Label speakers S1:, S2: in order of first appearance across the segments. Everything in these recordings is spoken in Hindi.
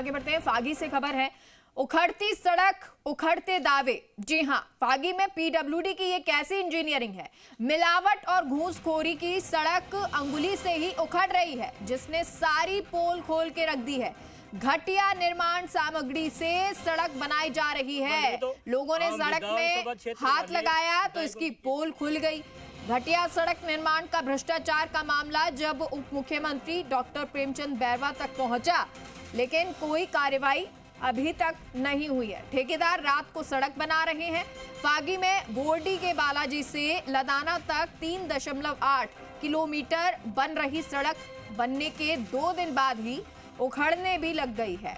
S1: आगे बढ़ते हैं। फागी से खबर है, उखड़ती सड़क उखड़ते दावे। जी हां, फागी में पीडब्ल्यूडी की ये कैसी इंजीनियरिंग है। मिलावट और घूसखोरी की सड़क अंगुली से ही उखड़ रही है, जिसने सारी पोल खोल के रख दी है। घटिया निर्माण सामग्री से सड़क बनाई जा रही है। लोगों ने सड़क में हाथ लगाया तो इसकी पोल खुल गई। घटिया सड़क निर्माण का भ्रष्टाचार का मामला जब उप मुख्यमंत्री डॉक्टर प्रेमचंद बैरवा तक पहुंचा, लेकिन कोई कार्रवाई अभी तक नहीं हुई है। ठेकेदार रात को सड़क बना रहे हैं। फागी में बोर्डी के बालाजी से लदाना तक 3.8 किलोमीटर बन रही सड़क बनने के 2 दिन बाद ही उखड़ने भी लग गई है।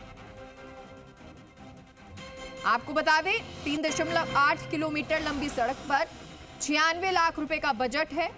S1: आपको बता दें, 3.8 किलोमीटर लंबी सड़क पर 96 लाख रुपए का बजट है।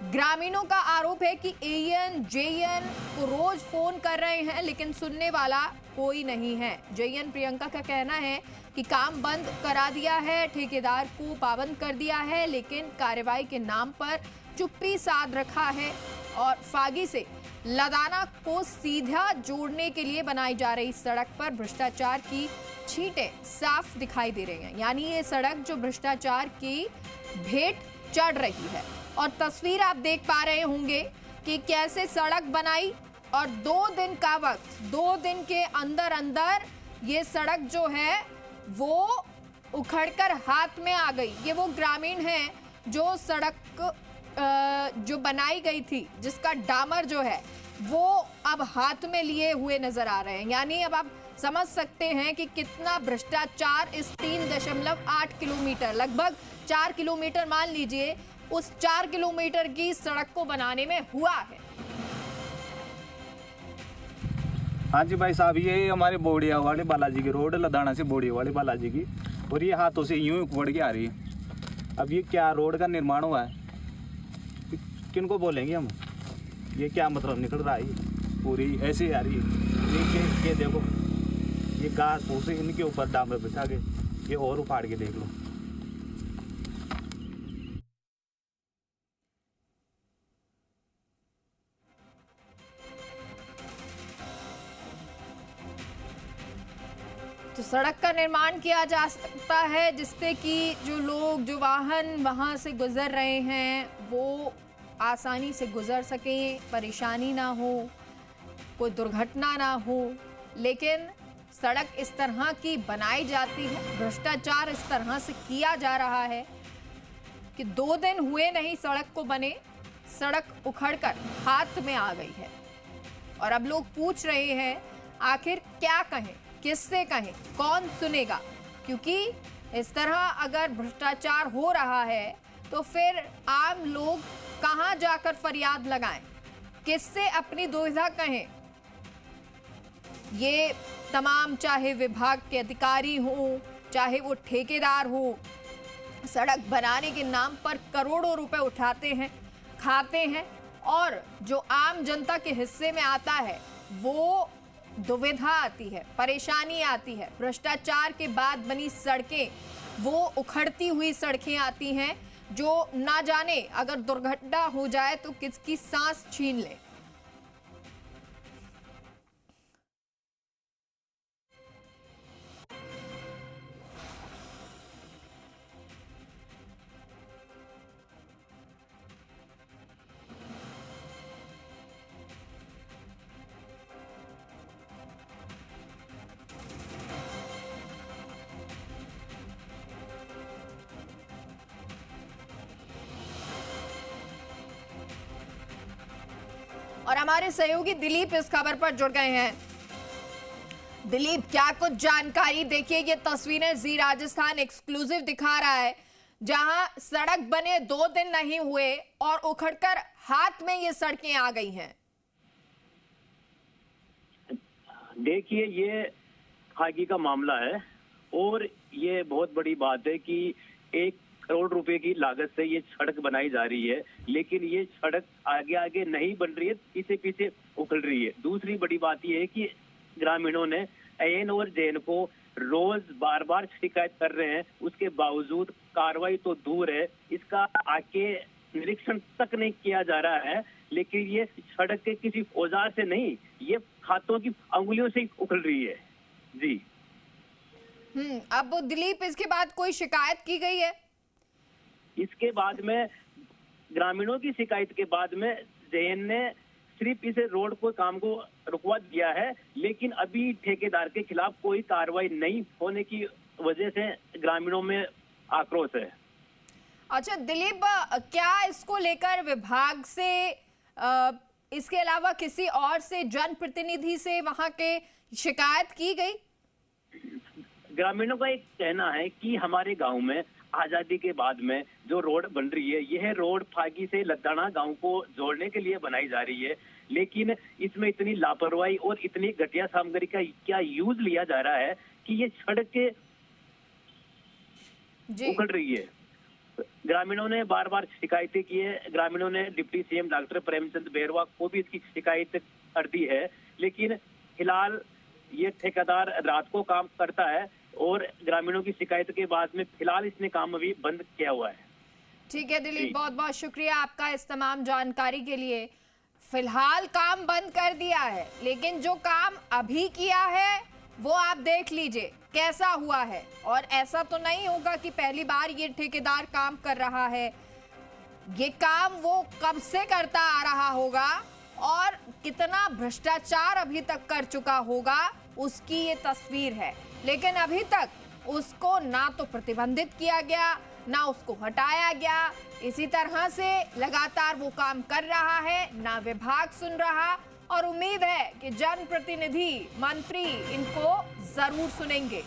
S1: ग्रामीणों का आरोप है कि एएन जेएन को रोज फोन कर रहे हैं, लेकिन सुनने वाला कोई नहीं है। जेएन प्रियंका का कहना है कि काम बंद करा दिया है, ठेकेदार को पाबंद कर दिया है, लेकिन कार्रवाई के नाम पर चुप्पी साध रखा है। और फागी से लदाना को सीधा जोड़ने के लिए बनाई जा रही सड़क पर भ्रष्टाचार की छींटें साफ दिखाई दे रही हैं। यानी ये सड़क जो भ्रष्टाचार की भेंट चढ़ रही है। और तस्वीर आप देख पा रहे होंगे कि कैसे सड़क बनाई और 2 दिन का वक्त, 2 दिन के अंदर अंदर ये सड़क जो है वो उखड़कर हाथ में आ गई। ये वो ग्रामीण हैं जो सड़क जो बनाई गई थी, जिसका डामर जो है वो अब हाथ में लिए हुए नजर आ रहे हैं। यानी अब आप समझ सकते हैं कि कितना भ्रष्टाचार इस 3.8 किलोमीटर, लगभग 4 किलोमीटर मान लीजिए, उस 4 किलोमीटर की सड़क को बनाने में हुआ है।
S2: हाँ जी भाई साहब, ये हमारे बोड़िया वाले बालाजी की रोड, लदाना से बोड़िया वाले बालाजी की, और ये हाथों से यूं ही उखड़ के आ रही है। अब ये क्या रोड का निर्माण हुआ है, किनको बोलेंगे हम? ये क्या मतलब निकल रहा है, पूरी ऐसे ही आ रही है। ये देखो, ये घास फूस इनके ऊपर डामर बिछा के ये और उखाड़ के देख लो।
S1: तो सड़क का निर्माण किया जा सकता है जिससे कि जो लोग, जो वाहन वहां से गुजर रहे हैं वो आसानी से गुजर सकें, परेशानी ना हो, कोई दुर्घटना ना हो। लेकिन सड़क इस तरह की बनाई जाती है, भ्रष्टाचार इस तरह से किया जा रहा है कि 2 दिन हुए नहीं सड़क को बने, सड़क उखड़कर हाथ में आ गई है। और अब लोग पूछ रहे हैं आखिर क्या कहें, किससे कहें, कौन सुनेगा? क्योंकि इस तरह अगर भ्रष्टाचार हो रहा है तो फिर आम लोग कहां जाकर फरियाद लगाएं, किससे अपनी दुविधा कहें? ये तमाम, चाहे विभाग के अधिकारी हो, चाहे वो ठेकेदार हो, सड़क बनाने के नाम पर करोड़ों रुपए उठाते हैं, खाते हैं, और जो आम जनता के हिस्से में आता है वो दुविधा आती है, परेशानी आती है। भ्रष्टाचार के बाद बनी सड़कें, वो उखड़ती हुई सड़कें आती हैं जो ना जाने अगर दुर्घटना हो जाए तो किसकी सांस छीन ले। और हमारे सहयोगी दिलीप इस खबर पर जुड़ गए हैं। दिलीप, क्या कुछ जानकारी? देखिए, ये तस्वीरें जी राजस्थान एक्सक्लूसिव दिखा रहा है, जहां सड़क बने 2 दिन नहीं हुए और उखड़कर हाथ में ये सड़कें आ गई हैं।
S3: देखिए, ये फागी का मामला है और ये बहुत बड़ी बात है कि 1 करोड़ रुपए की लागत से ये सड़क बनाई जा रही है, लेकिन ये सड़क आगे आगे नहीं बन रही है, पीछे पीछे उखड़ रही है। दूसरी बड़ी बात ये है कि ग्रामीणों ने एएन और जेएन को रोज बार बार शिकायत कर रहे हैं, उसके बावजूद कार्रवाई तो दूर है, इसका आके निरीक्षण तक नहीं किया जा रहा है। लेकिन ये सड़क के किसी औजार से नहीं, ये हाथों की अंगुलियों से उखड़ रही है। जी।
S1: अब दिलीप, इसके बाद कोई शिकायत की गई है?
S3: इसके बाद में ग्रामीणों की शिकायत के बाद में जेएन ने सिर्फ इस रोड को काम को रुकवा दिया है, लेकिन अभी ठेकेदार के खिलाफ कोई कार्रवाई नहीं होने की वजह से ग्रामीणों में आक्रोश है।
S1: अच्छा दिलीप, क्या इसको लेकर विभाग से इसके अलावा किसी और से, जनप्रतिनिधि से वहां के शिकायत की गई?
S3: ग्रामीणों का एक कहना है कि हमारे गांव में आजादी के बाद में जो रोड बन रही है, यह रोड फागी से लद्दाना गांव को जोड़ने के लिए बनाई जा रही है, लेकिन इसमें इतनी लापरवाही और इतनी घटिया सामग्री का क्या यूज लिया जा रहा है कि ये सड़क के उखड़ रही है। ग्रामीणों ने बार बार शिकायतें की है। ग्रामीणों ने deputy CM doctor Premchand Bairwa को भी इसकी शिकायत कर दी है, लेकिन फिलहाल ये ठेकेदार रात को काम करता है और ग्रामीणों की शिकायत के बाद में फिलहाल इसने काम अभी बंद किया हुआ है।
S1: ठीक है दिलीप, बहुत बहुत शुक्रिया आपका इस तमाम जानकारी के लिए। फिलहाल काम बंद कर दिया है, लेकिन जो काम अभी किया है वो आप देख लीजिए कैसा हुआ है। और ऐसा तो नहीं होगा कि पहली बार ये ठेकेदार काम कर रहा है, ये काम वो कब से करता आ रहा होगा और कितना भ्रष्टाचार अभी तक कर चुका होगा उसकी ये तस्वीर है। लेकिन अभी तक उसको ना तो प्रतिबंधित किया गया, ना उसको हटाया गया। इसी तरह से लगातार वो काम कर रहा है, ना विभाग सुन रहा, और उम्मीद है कि जनप्रतिनिधि, मंत्री इनको जरूर सुनेंगे।